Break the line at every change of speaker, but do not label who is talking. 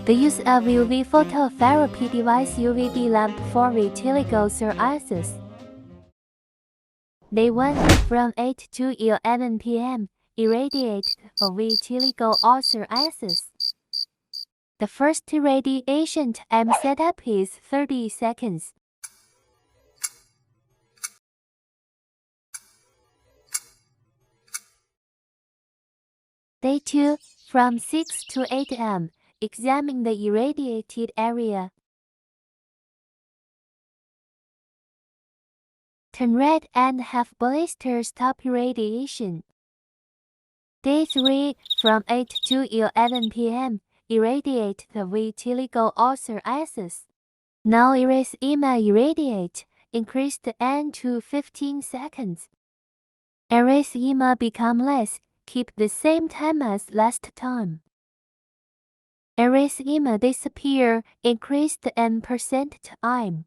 The use of UV phototherapy device UVB lamp for vitiligo-psoriasis. Day 1, from 8 to 11 p.m. Irradiate for vitiligo or psoriasis. The first irradiation time setup is 30 seconds. Day 2, from 6 to 8 am. Examine the irradiated area. Turn red and have blister stop irradiation. Day 3, from 8 to 11 p.m. Irradiate the vitiligo or psoriasis. Now erase irradiate. Increase the N to 15 seconds. Erase become less. Keep the same time as last time. Erase disappear. Increase the N% time.